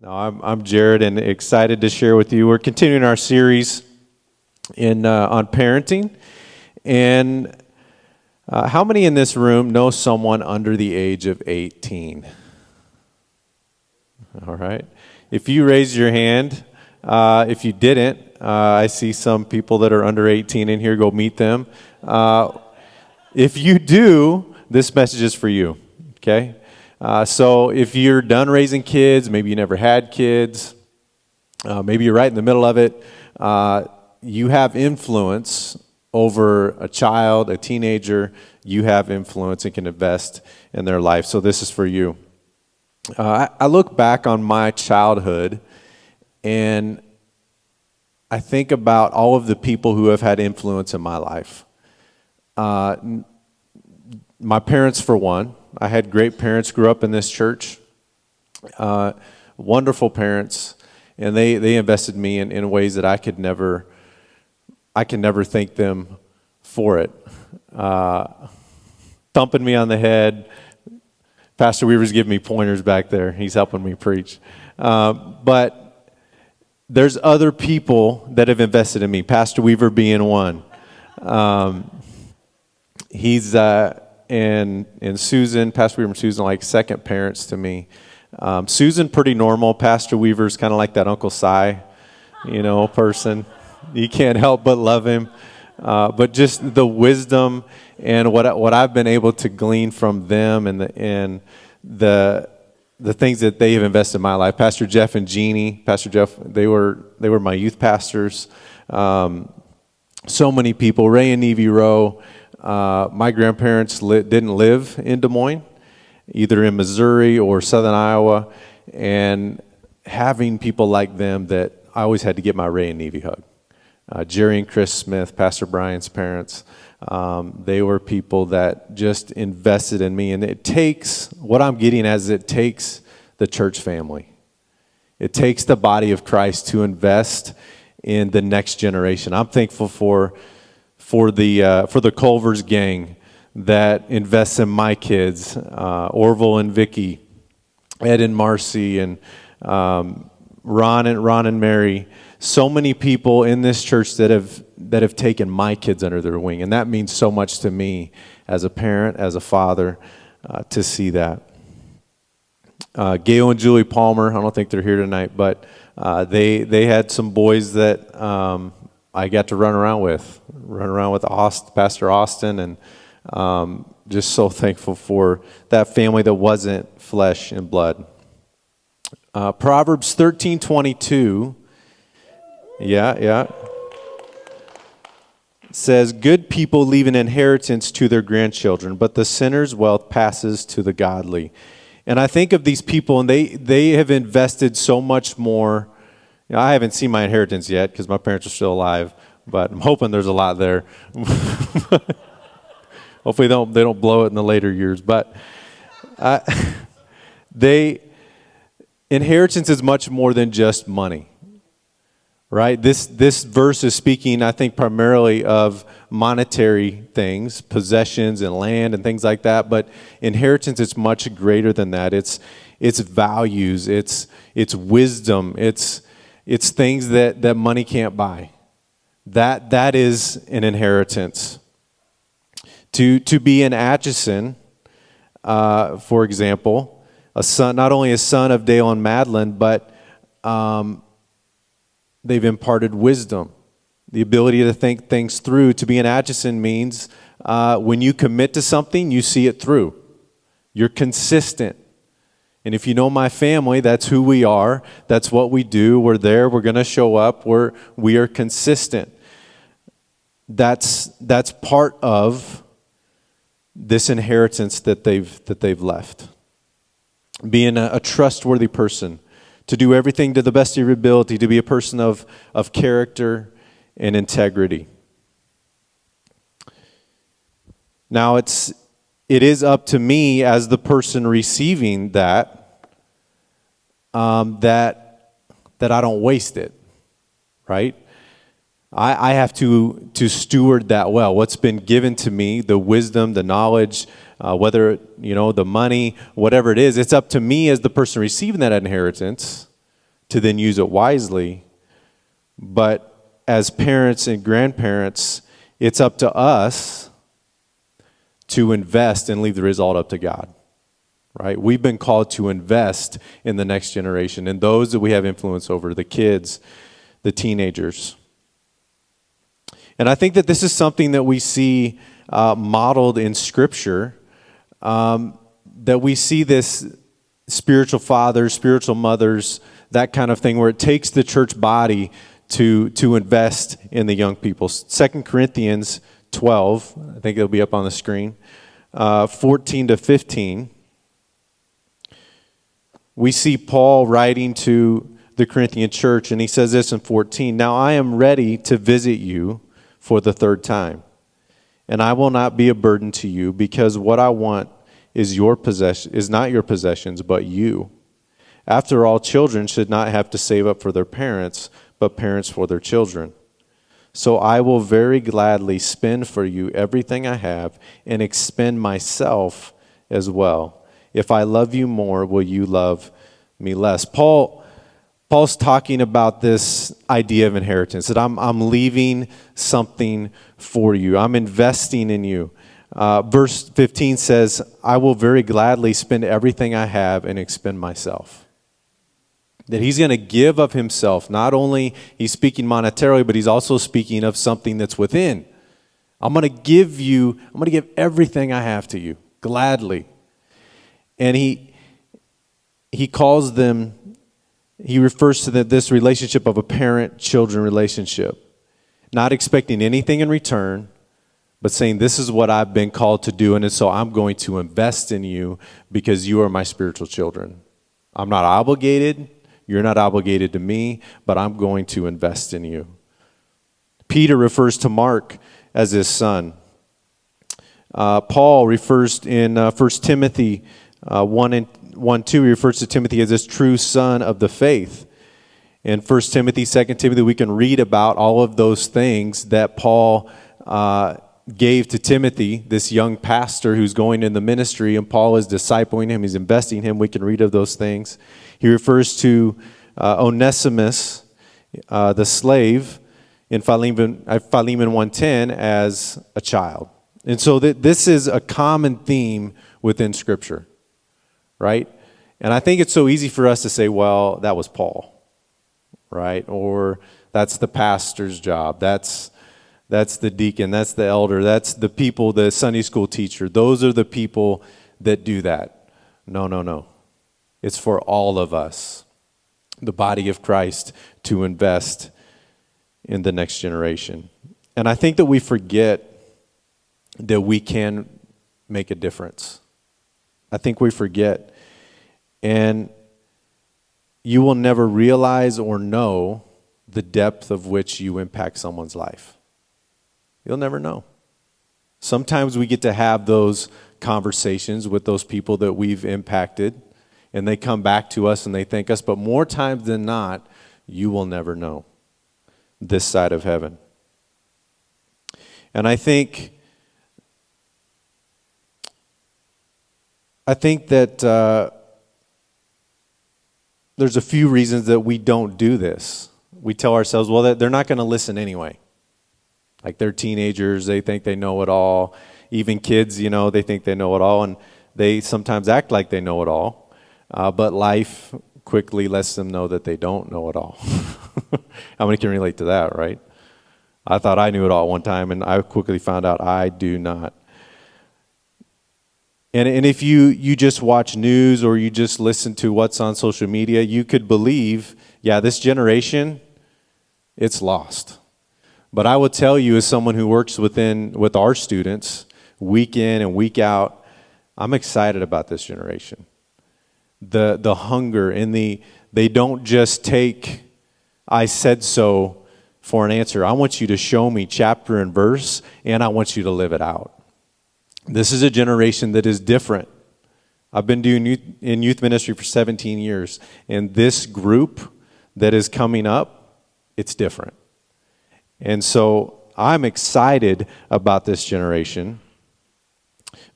No, I'm Jared, and excited to share with you. We're continuing our series on parenting, and how many in this room know someone under the age of 18? All right. If you raise your hand, if you didn't, I see some people that are under 18 in here. Go meet them. If you do, this message is for you. Okay. So if you're done raising kids, maybe you never had kids, maybe you're right in the middle of it, you have influence over a child, a teenager. You have influence and can invest in their life. So this is for you. I look back on my childhood and I think about all of the people who have had influence in my life. My parents, for one. I had great parents, grew up in this church, wonderful parents, and they invested me in ways that I can never thank them for it. Thumping me on the head. Pastor Weaver's giving me pointers back there. He's helping me preach. But there's other people that have invested in me, Pastor Weaver being one. He's... And Susan, Pastor Weaver and Susan, like second parents to me. Susan, pretty normal. Pastor Weaver's kind of like that Uncle Si, person. You can't help but love him. But just the wisdom and what I've been able to glean from them and the things that they have invested in my life. Pastor Jeff and Jeannie, Pastor Jeff, they were my youth pastors. So many people. Ray and Evie Rowe. My grandparents didn't live in Des Moines, either in Missouri or Southern Iowa, and having people like them that I always had to get my Ray and Evie hug. Jerry and Chris Smith, Pastor Brian's parents, they were people that just invested in me, and it takes the church family. It takes the body of Christ to invest in the next generation. I'm thankful for the Culver's gang that invests in my kids, Orville and Vicky, Ed and Marcy, and Ron and Mary. So many people in this church that have taken my kids under their wing, and that means so much to me as a parent, as a father, to see that. Gail and Julie Palmer, I don't think they're here tonight, but they had some boys that I got to run around with Pastor Austin, and just so thankful for that family that wasn't flesh and blood. Proverbs 13:22, says, "Good people leave an inheritance to their grandchildren, but the sinner's wealth passes to the godly." And I think of these people, and they have invested so much more. I haven't seen my inheritance yet because my parents are still alive, but I'm hoping there's a lot there. Hopefully they don't blow it in the later years. But inheritance is much more than just money, right? This verse is speaking, I think, primarily of monetary things, possessions and land and things like that. But inheritance is much greater than that. It's values, it's wisdom, it's things that money can't buy. That is an inheritance. To be an Acheson, for example, not only a son of Dale and Madeline, but they've imparted wisdom, the ability to think things through. To be an Acheson means when you commit to something, you see it through. You're consistent. And if you know my family, that's who we are. That's what we do. We're there. We're going to show up. We are consistent. That's part of this inheritance that they've left. Being a trustworthy person, to do everything to the best of your ability, to be a person of character and integrity. Now it is up to me as the person receiving that I don't waste it, right? I have to steward that well. What's been given to me, the wisdom, the knowledge, whether, the money, whatever it is, it's up to me as the person receiving that inheritance to then use it wisely. But as parents and grandparents, it's up to us to invest and leave the result up to God, right? We've been called to invest in the next generation and those that we have influence over, the kids, the teenagers. And I think that this is something that we see modeled in Scripture, that we see this spiritual fathers, spiritual mothers, that kind of thing, where it takes the church body to invest in the young people. 2 Corinthians 12, I think it'll be up on the screen, 14 to 15. We see Paul writing to the Corinthian church, and he says this in 14, "Now I am ready to visit you for the third time, and I will not be a burden to you, because what I want is not your possessions, but you. After all, children should not have to save up for their parents, but parents for their children. So I will very gladly spend for you everything I have and expend myself as well. If I love you more, will you love me less?" Paul's talking about this idea of inheritance, that I'm leaving something for you. I'm investing in you. Verse 15 says, "I will very gladly spend everything I have and expend myself." That he's going to give of himself. Not only he's speaking monetarily, but he's also speaking of something that's within. I'm going to give everything I have to you, gladly. And he calls them, he refers to this relationship of a parent-children relationship. Not expecting anything in return, but saying, this is what I've been called to do, and so I'm going to invest in you because you are my spiritual children. I'm not obligated. You're not obligated to me, but I'm going to invest in you. Peter refers to Mark as his son. Paul refers in 1 Timothy 1:2, he refers to Timothy as this true son of the faith. In 1 Timothy, 2 Timothy, we can read about all of those things that Paul gave to Timothy, this young pastor who's going in the ministry, and Paul is discipling him, he's investing in him. We can read of those things. He refers to Onesimus, the slave, in Philemon 1:10 as a child. And so this is a common theme within Scripture, right? And I think it's so easy for us to say, well, that was Paul, right? Or that's the pastor's job. That's the deacon. That's the elder. That's the people, the Sunday school teacher. Those are the people that do that. No. It's for all of us, the body of Christ, to invest in the next generation. And I think that we forget that we can make a difference. I think we forget. And you will never realize or know the depth of which you impact someone's life. You'll never know. Sometimes we get to have those conversations with those people that we've impacted, and they come back to us and they thank us, but more times than not, you will never know this side of heaven. And I think that there's a few reasons that we don't do this. We tell ourselves, well, they're not going to listen anyway. Like, they're teenagers, they think they know it all. Even kids, they think they know it all, and they sometimes act like they know it all. But life quickly lets them know that they don't know it all. How many can relate to that, right? I thought I knew it all at one time, and I quickly found out I do not. And if you just watch news or you just listen to what's on social media, you could believe, yeah, this generation, it's lost. But I will tell you, as someone who works with our students week in and week out, I'm excited about this generation. The hunger and they don't just take "I said so" for an answer. I want you to show me chapter and verse, and I want you to live it out. This is a generation that is different. I've been doing youth ministry for 17 years, and this group that is coming up, it's different. And so I'm excited about this generation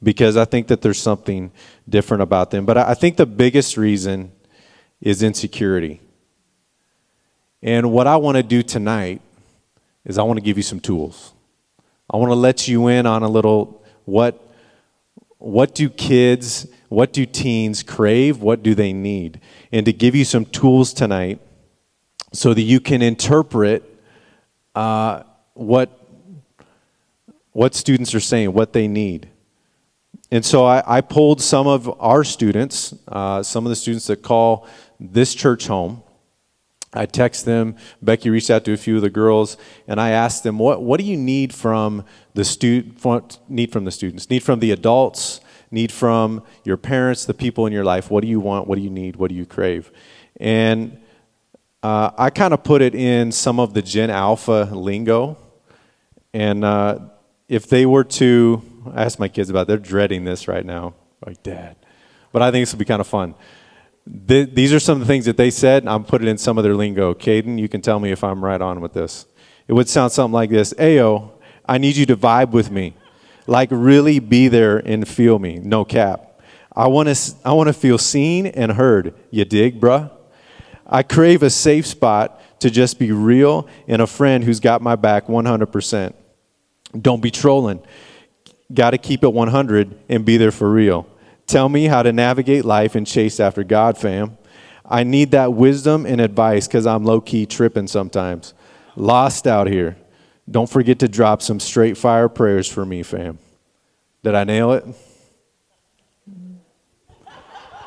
because I think that there's something different about them. But I think the biggest reason is insecurity. And what I want to do tonight is I want to give you some tools. I want to let you in on a little what do kids, what do teens crave, what do they need? And to give you some tools tonight so that you can interpret what students are saying, what they need. And so I polled some of our students, some of the students that call this church home. I text them. Becky reached out to a few of the girls, and I asked them, "What do you need from the students? Need from the adults? Need from your parents? The people in your life? What do you want? What do you need? What do you crave?" And I kind of put it in some of the Gen Alpha lingo, and if they were to, I asked my kids about it, they're dreading this right now, like, Dad. But I think this will be kind of fun. These are some of the things that they said, and I'm putting it in some of their lingo. Caden, you can tell me if I'm right on with this. It would sound something like this. Ayo, I need you to vibe with me. Like really be there and feel me. No cap. I want to feel seen and heard. You dig, bruh? I crave a safe spot to just be real and a friend who's got my back 100%. Don't be trolling. Got to keep it 100 and be there for real. Tell me how to navigate life and chase after God, fam. I need that wisdom and advice because I'm low-key tripping sometimes. Lost out here. Don't forget to drop some straight fire prayers for me, fam. Did I nail it?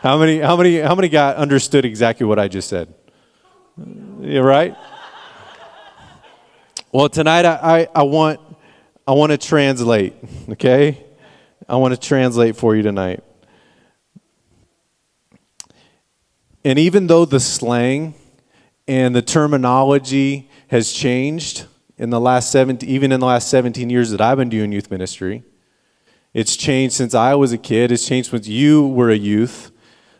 How many got understood exactly what I just said? You right? Well, tonight I want to translate, okay? I want to translate for you tonight. And even though the slang and the terminology has changed in the last 17 years that I've been doing youth ministry, it's changed since I was a kid. It's changed since you were a youth.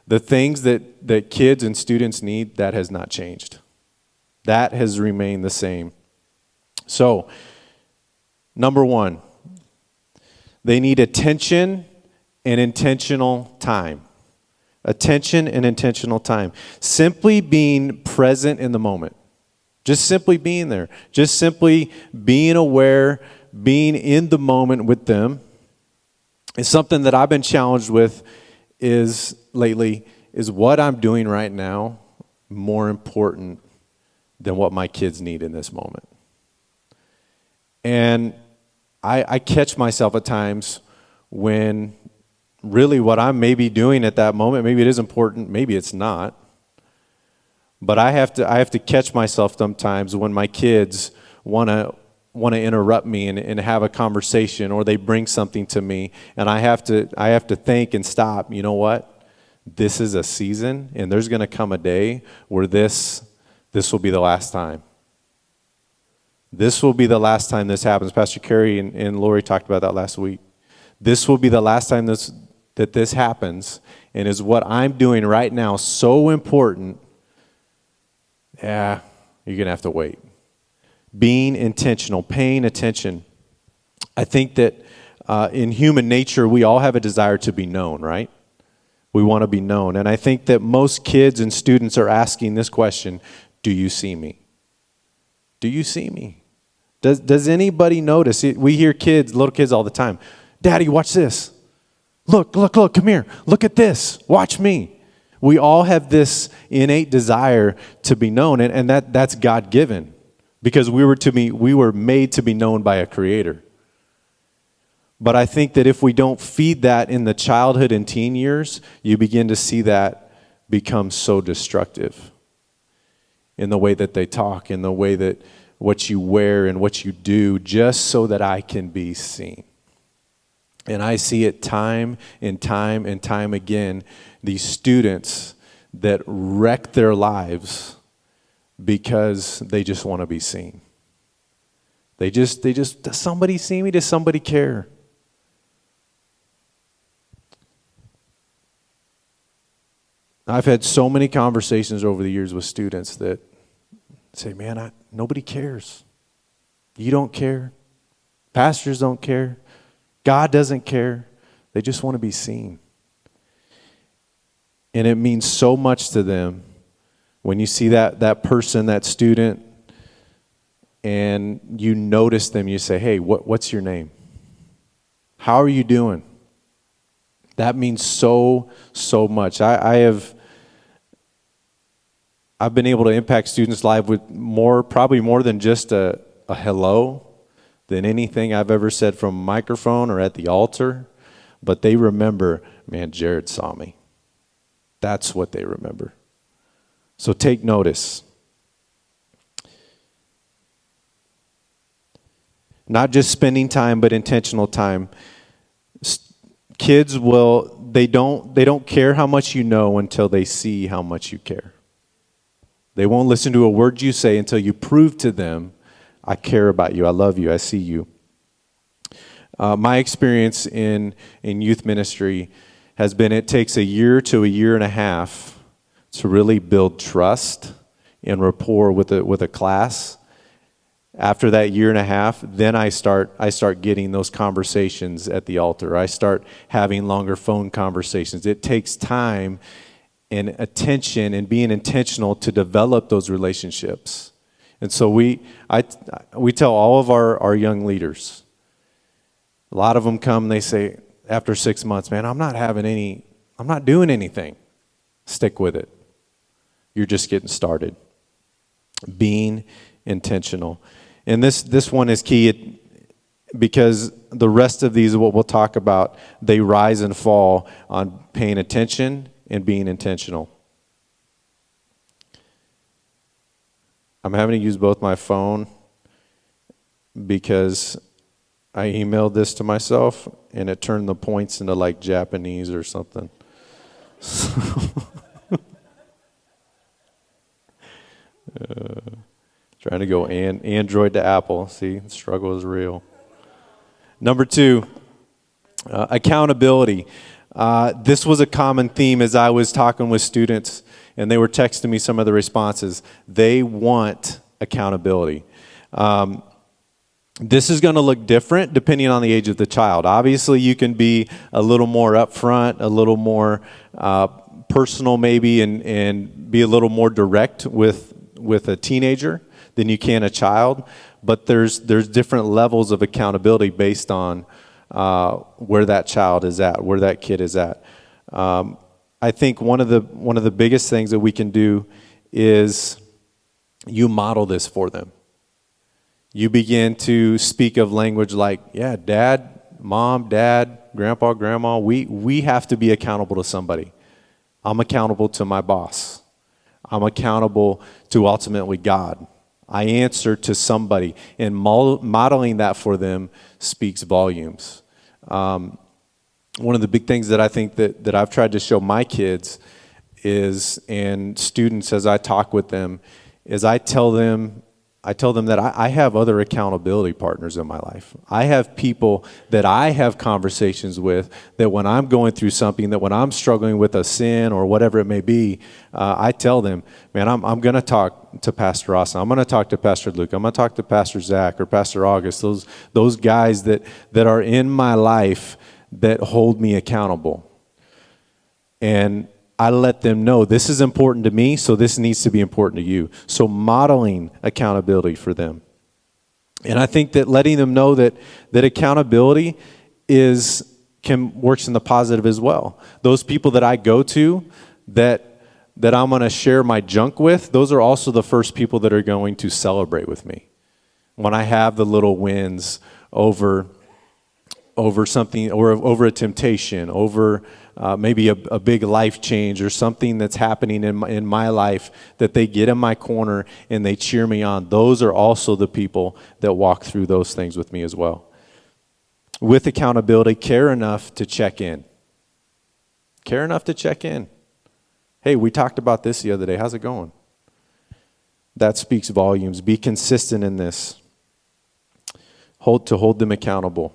The things that kids and students need, that has not changed. That has remained the same. So, number one, they need attention and intentional time. Attention and intentional time. Simply being present in the moment. Just simply being there. Just simply being aware, being in the moment with them. It's something that I've been challenged with lately is what I'm doing right now more important than what my kids need in this moment. And I catch myself at times when really what I'm maybe doing at that moment, maybe it is important, maybe it's not. But I have to catch myself sometimes when my kids want to interrupt me and have a conversation, or they bring something to me, and I have to think and stop. You know what? This is a season, and there's going to come a day where this will be the last time. This will be the last time this happens. Pastor Carey and Lori talked about that last week. This will be the last time that this happens, and is what I'm doing right now so important? Yeah, you're going to have to wait. Being intentional, paying attention. I think that in human nature, we all have a desire to be known, right? We want to be known. And I think that most kids and students are asking this question, do you see me? Do you see me? Does anybody notice? We hear little kids all the time. Daddy, watch this. Look, come here. Look at this. Watch me. We all have this innate desire to be known, and that's God-given, because we were made to be known by a creator. But I think that if we don't feed that in the childhood and teen years, you begin to see that become so destructive in the way that they talk, in the way that what you wear and what you do, just so that I can be seen. And I see it time and time and time again, these students that wreck their lives because they just want to be seen. They just, does somebody see me? Does somebody care? I've had so many conversations over the years with students that say, man, nobody cares. You don't care. Pastors don't care. God doesn't care. They just want to be seen. And it means so much to them When you see that person, that student, and you notice them, you say, hey, what's your name? How are you doing? That means so much. I've been able to impact students' lives with probably more than just a hello, than anything I've ever said from a microphone or at the altar. But they remember, man, Jared saw me. That's what they remember. So take notice. Not just spending time, but intentional time. Kids they don't care how much you know until they see how much you care. They won't listen to a word you say until you prove to them, I care about you, I love you, I see you. My experience in youth ministry has been it takes a year to a year and a half to really build trust and rapport with a class. After that year and a half, then I start getting those conversations at the altar. I start having longer phone conversations. It takes time and attention and being intentional to develop those relationships. And so we tell all of our young leaders, a lot of them come, they say, after 6 months, man, I'm not doing anything. Stick with it. You're just getting started. Being intentional. And this one is key because the rest of these, what we'll talk about, they rise and fall on paying attention and being intentional. I'm having to use both my phone because I emailed this to myself and it turned the points into like Japanese or something. Trying to go Android to Apple. See, the struggle is real. Number 2, accountability. This was a common theme as I was talking with students, and they were texting me some of the responses. They want accountability. This is going to look different depending on the age of the child. Obviously, you can be a little more upfront, a little more personal maybe, and be a little more direct with a teenager than you can a child. But there's different levels of accountability based on where that child is at, where that kid is at. I think one of the biggest things that we can do is you model this for them. You begin to speak of language like, yeah, dad, mom, dad, grandpa, grandma, we have to be accountable to somebody. I'm accountable to my boss. I'm accountable to ultimately God. I answer to somebody, and modeling that for them speaks volumes. One of the big things that I think that I've tried to show my kids is, and students as I talk with them, is I tell them that I have other accountability partners in my life. I have people that I have conversations with that when I'm going through something, that when I'm struggling with a sin or whatever it may be, I tell them, man, I'm going to talk to Pastor Austin. I'm going to talk to Pastor Luke. I'm going to talk to Pastor Zach or Pastor August, those guys that are in my life that hold me accountable. And I let them know this is important to me, so this needs to be important to you. So modeling accountability for them. And I think that letting them know that accountability works in the positive as well. Those people that I go to that I'm going to share my junk with, those are also the first people that are going to celebrate with me. When I have the little wins over something, or over a temptation, over maybe a big life change or something that's happening in my life, that they get in my corner and they cheer me on. Those are also the people that walk through those things with me as well. With accountability, care enough to check in. Care enough to check in. Hey, we talked about this the other day. How's it going? That speaks volumes. Be consistent in this. Hold them accountable.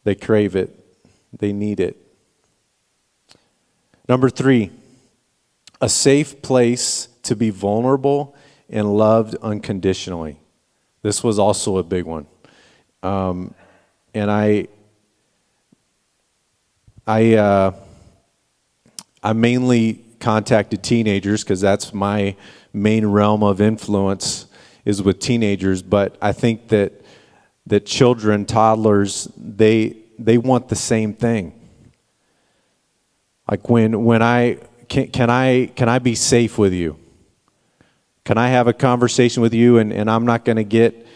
They crave it. They need it. Number 3, a safe place to be vulnerable and loved unconditionally. This was also a big one. And I mainly contacted teenagers because that's my main realm of influence is with teenagers. But I think that children, toddlers, they want the same thing. Like when I can I be safe with you? Can I have a conversation with you and I'm not going to get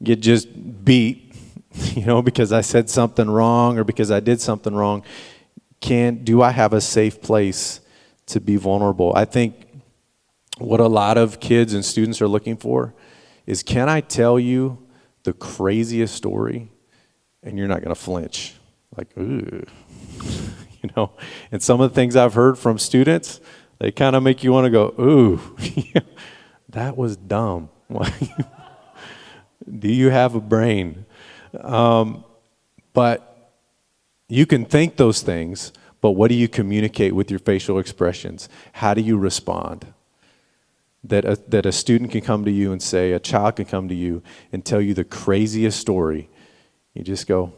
just beat, because I said something wrong or because I did something wrong? Do I have a safe place to be vulnerable? I think what a lot of kids and students are looking for is, can I tell you the craziest story and you're not going to flinch? Like, ooh, And some of the things I've heard from students, they kind of make you want to go, ooh, that was dumb. Do you have a brain? But you can think those things, but what do you communicate with your facial expressions? How do you respond? That a student can come to you and say, a child can come to you and tell you the craziest story. You just go,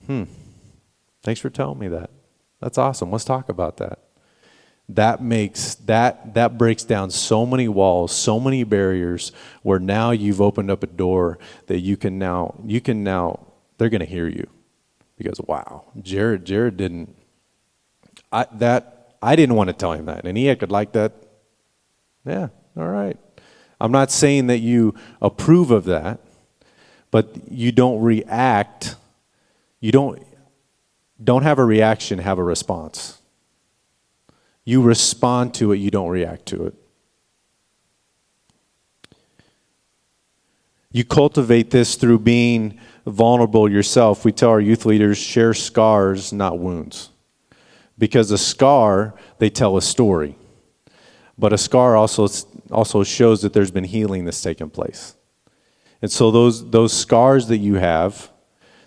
thanks for telling me that. That's awesome. Let's talk about that. That breaks down so many walls, so many barriers, where now you've opened up a door that you can now they're going to hear you. Because wow, Jared didn't. I didn't want to tell him that, and he acted like that. Yeah, all right. I'm not saying that you approve of that, but you don't react. You don't have a reaction, have a response. You respond to it, you don't react to it. You cultivate this through being vulnerable yourself. We tell our youth leaders, share scars, not wounds. Because a scar, they tell a story. But a scar also shows that there's been healing that's taken place. And so those scars that you have,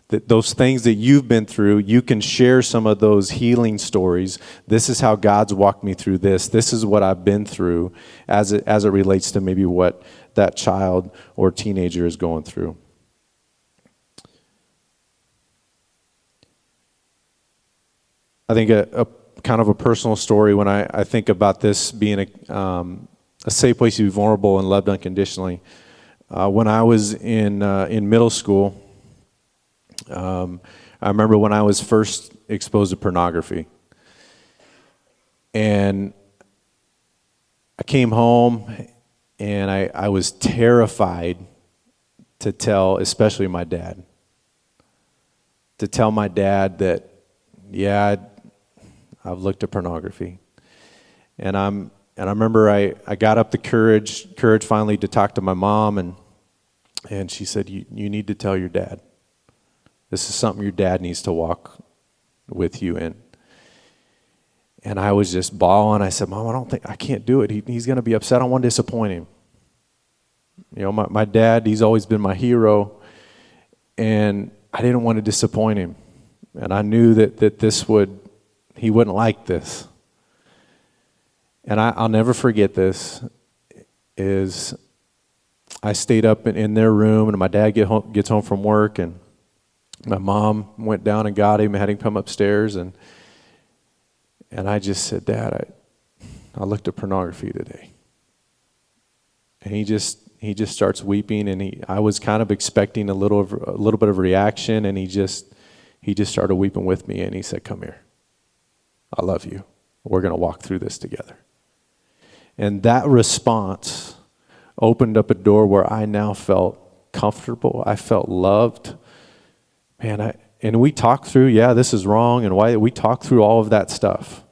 those things that you've been through, you can share some of those healing stories. This is how God's walked me through this. This is what I've been through as it relates to maybe what that child or teenager is going through. I think a kind of a personal story when I think about this being a safe place to be vulnerable and loved unconditionally. When I was in middle school, I remember when I was first exposed to pornography. And I came home and I was terrified to tell, especially my dad. To tell my dad that, yeah, I've looked at pornography. And I remember I got up the courage finally to talk to my mom, and she said, you need to tell your dad. This is something your dad needs to walk with you in. And I was just bawling. I said, Mom, I can't do it. He's going to be upset. I don't want to disappoint him. My dad, he's always been my hero. And I didn't want to disappoint him. And I knew that he wouldn't like this. And I'll never forget this, is I stayed up in their room, and my dad gets home from work, and my mom went down and got him and had him come upstairs, and I just said, Dad, I looked at pornography today. And he just starts weeping, and I was kind of expecting a little bit of reaction, and he just started weeping with me, and he said, come here. I love you. We're going to walk through this together. And that response opened up a door where I now felt comfortable. I felt loved. Man, and we talked through, this is wrong, and why we talked through all of that stuff.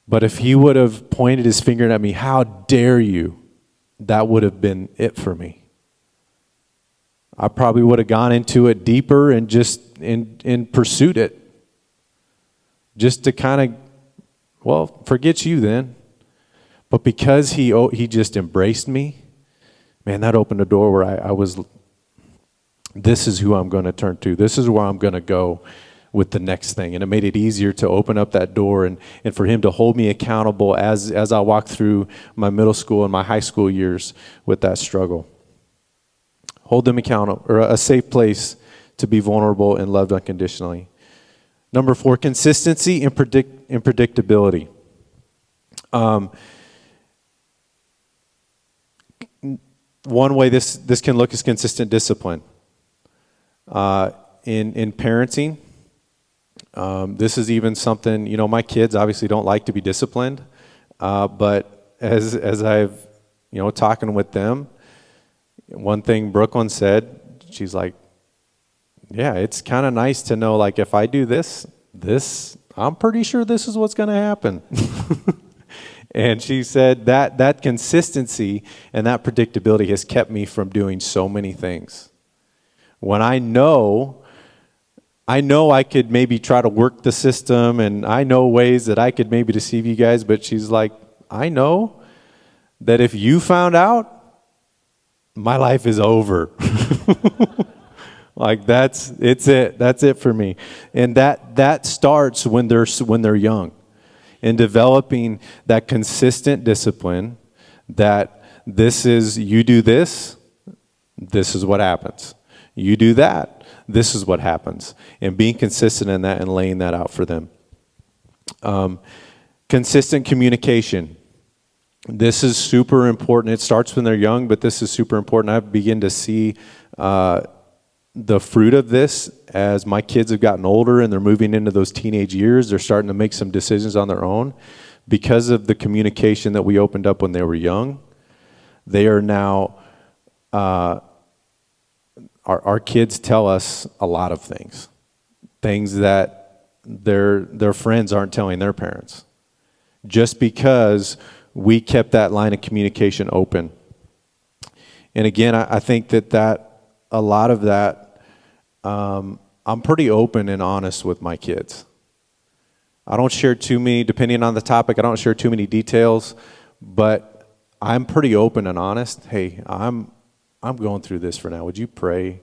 But if he would have pointed his finger at me, how dare you, that would have been it for me. I probably would have gone into it deeper and just in pursued it. Just to kind of, forget you then. But because he just embraced me, man, that opened a door where I was, this is who I'm going to turn to. This is where I'm going to go with the next thing. And it made it easier to open up that door and for him to hold me accountable as I walked through my middle school and my high school years with that struggle. Hold them accountable, or a safe place to be vulnerable and loved unconditionally. Number 4, consistency and predictability. Um, One way this can look is consistent discipline. In parenting, this is even something, my kids obviously don't like to be disciplined, but as I've, talking with them, one thing Brooklyn said, she's like, yeah, it's kind of nice to know, like, if I do this, I'm pretty sure this is what's going to happen. And she said that consistency and that predictability has kept me from doing so many things. When I know I could maybe try to work the system, and I know ways that I could maybe deceive you guys, but she's like, I know that if you found out, my life is over. Like that's it for me. And that starts when they're young. In developing that consistent discipline, that you do this is what happens. You do that, this is what happens. And being consistent in that and laying that out for them. Consistent communication. This is super important. It starts when they're young, but this is super important. I begin to see the fruit of this as my kids have gotten older and they're moving into those teenage years. They're starting to make some decisions on their own. Because of the communication that we opened up when they were young, they are now, our kids tell us a lot of things that their friends aren't telling their parents, just because we kept that line of communication open. And again, I think that a lot of that, I'm pretty open and honest with my kids. I don't share too many, depending on the topic, I don't share too many details, but I'm pretty open and honest. Hey, I'm going through this for now. Would you pray?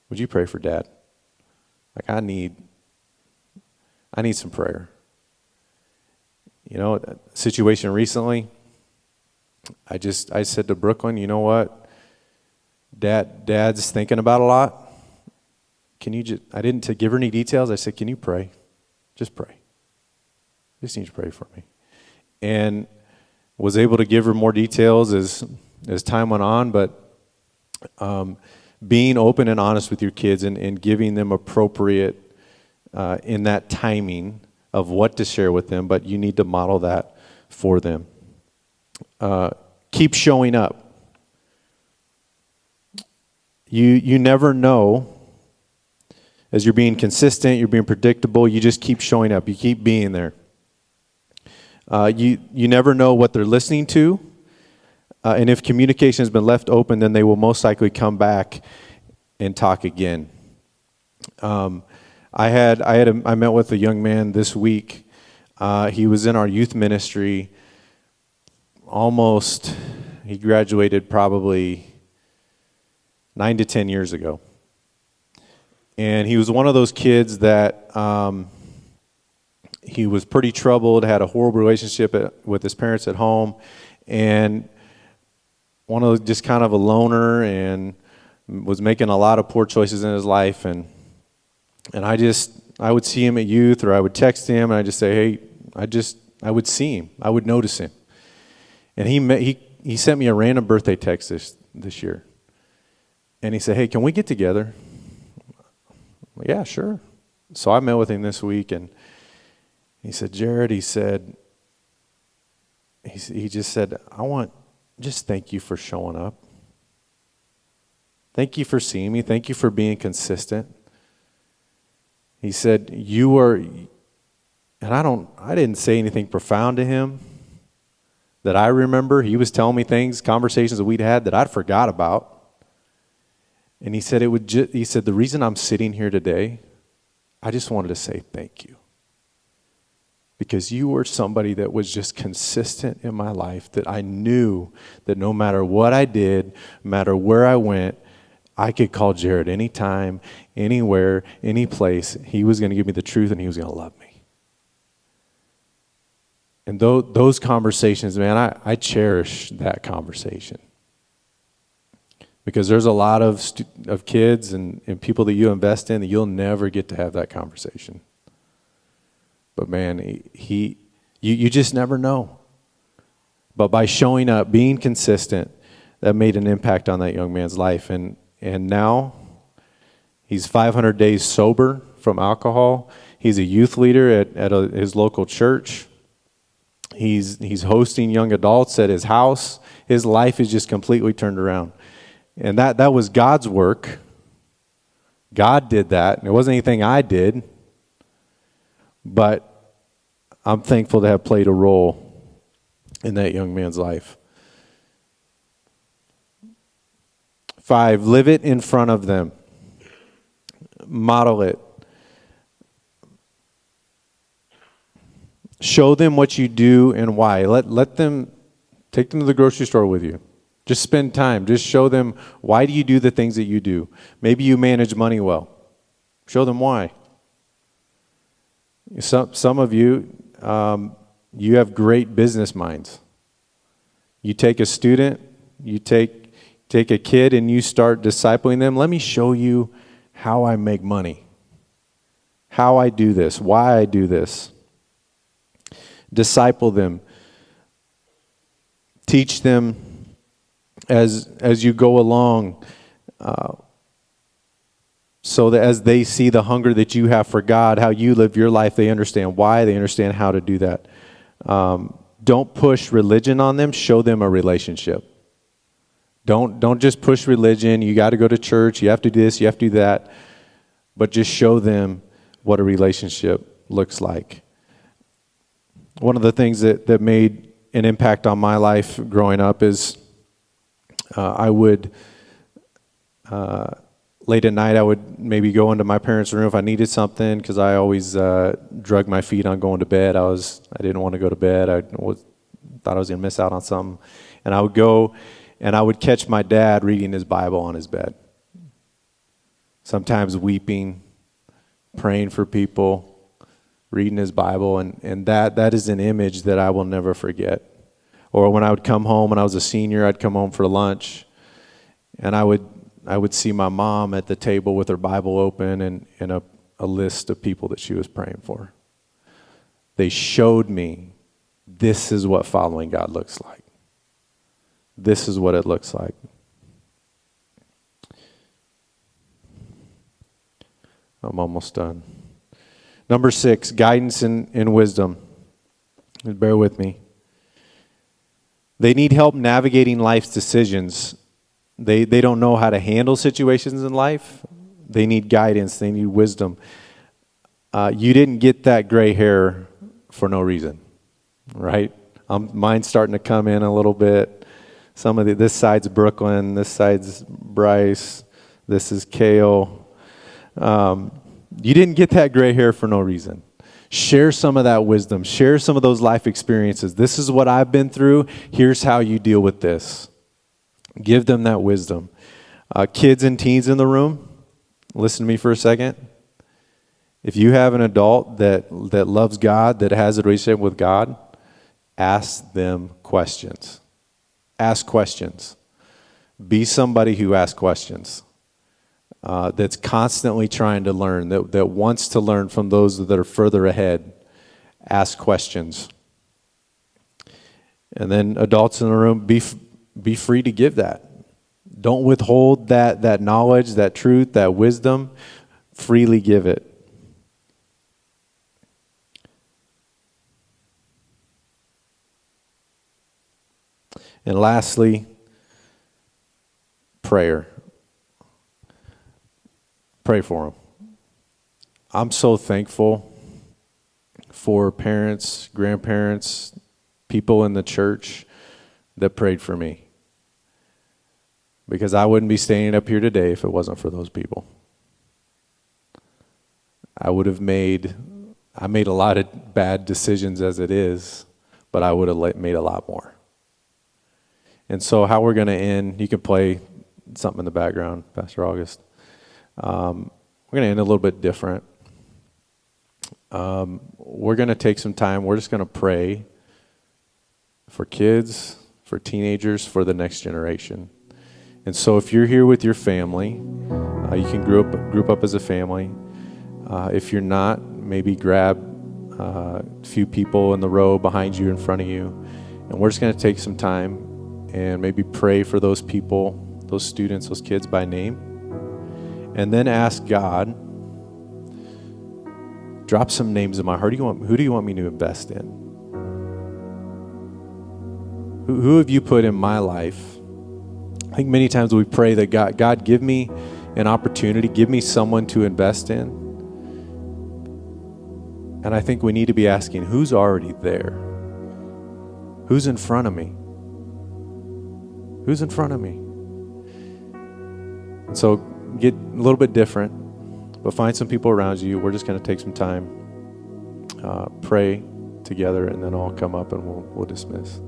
Would you pray for Dad? Like, I need some prayer. Situation recently, I said to Brooklyn, you know what? Dad's thinking about a lot. I didn't give her any details. I said, can you pray? Just pray. Just need you to pray for me. And was able to give her more details as time went on, but being open and honest with your kids and giving them appropriate in that timing of what to share with them, but you need to model that for them. Keep showing up. You never know. As you're being consistent, you're being predictable, you just keep showing up. You keep being there. You never know what they're listening to. And if communication has been left open, then they will most likely come back and talk again. I met with a young man this week. He was in our youth ministry he graduated probably 9 to 10 years ago. And he was one of those kids that he was pretty troubled, had a horrible relationship with his parents at home, and one of just kind of a loner, and was making a lot of poor choices in his life. And I would see him at youth, or I would text him, and I'd just say, hey, I would see him, I would notice him. And he sent me a random birthday text this year, and he said, hey, can we get together? Yeah, sure. So I met with him this week, and he said, Jared, he just said, just thank you for showing up. Thank you for seeing me. Thank you for being consistent. He said, and I didn't say anything profound to him that I remember. He was telling me conversations that we'd had that I'd forgot about. And he said, the reason I'm sitting here today, I just wanted to say thank you. Because you were somebody that was just consistent in my life, that I knew that no matter what I did, no matter where I went, I could call Jared anytime, anywhere, any place. He was going to give me the truth, and he was going to love me. And those conversations, man, I cherish that conversation. Because there's a lot of kids and people that you invest in that you'll never get to have that conversation. But man, you just never know. But by showing up, being consistent, that made an impact on that young man's life. And now he's 500 days sober from alcohol. He's a youth leader at his local church. He's hosting young adults at his house. His life is just completely turned around. And that was God's work. God did that. It wasn't anything I did. But I'm thankful to have played a role in that young man's life. 5, live it in front of them. Model it. Show them what you do and why. Let them take them to the grocery store with you. Just spend time. Just show them, why do you do the things that you do? Maybe you manage money well. Show them why. Some of you, you have great business minds. You take a student, you take a kid and you start discipling them. Let me show you how I make money, how I do this, why I do this. Disciple them. Teach them as you go along, so that as they see the hunger that you have for God, how you live your life, they understand why, they understand how to do that. Don't push religion on them. Show them a relationship. Don't just push religion. You got to go to church. You have to do this. You have to do that. But just show them what a relationship looks like. One of the things that made an impact on my life growing up is I would, late at night, I would maybe go into my parents' room if I needed something, because I always drug my feet on going to bed. I didn't want to go to bed. I thought I was going to miss out on something. And I would go and I would catch my dad reading his Bible on his bed. Sometimes weeping, praying for people, reading his Bible, and that is an image that I will never forget. Or when I would come home, when I was a senior, I'd come home for lunch, and I would see my mom at the table with her Bible open and a list of people that she was praying for. They showed me, this is what following God looks like. This is what it looks like. I'm almost done. Number 6, guidance and wisdom. Bear with me. They need help navigating life's decisions. They don't know how to handle situations in life. They need guidance. They need wisdom. You didn't get that gray hair for no reason, right? Mine's starting to come in a little bit. This side's Brooklyn. This side's Bryce. This is Kale. You didn't get that gray hair for no reason. Share some of that wisdom. Share some of those life experiences. This is what I've been through. Here's how you deal with this. Give them that wisdom. Kids and teens in the room, listen to me for a second. If you have an adult that loves God, that has a relationship with God, ask them questions. Ask questions. Be somebody who asks questions. That's constantly trying to learn, that wants to learn from those that are further ahead. Ask questions. And then adults in the room, be free to give that. Don't withhold that knowledge, that truth, that wisdom. Freely give it. And lastly, prayer. Pray for them. I'm so thankful for parents, grandparents, people in the church that prayed for me. Because I wouldn't be standing up here today if it wasn't for those people. I made a lot of bad decisions as it is, but I would have made a lot more. And so how we're going to end, you can play something in the background, Pastor August. We're going to end a little bit different. We're going to take some time. We're just going to pray for kids, for teenagers, for the next generation. And so if you're here with your family, you can group up as a family. If you're not, maybe grab a few people in the row behind you, in front of you, And we're just going to take some time and maybe pray for those people, those students, those kids by name. And then ask God, drop some names in my heart. Who do you want me to invest in? Who have you put in my life? I think many times we pray that God, give me an opportunity, give me someone to invest in. And I think we need to be asking, who's already there? Who's in front of me? Who's in front of me? And so get a little bit different, but find some people around you. We're just going to take some time, pray together, and then I'll come up and we'll dismiss.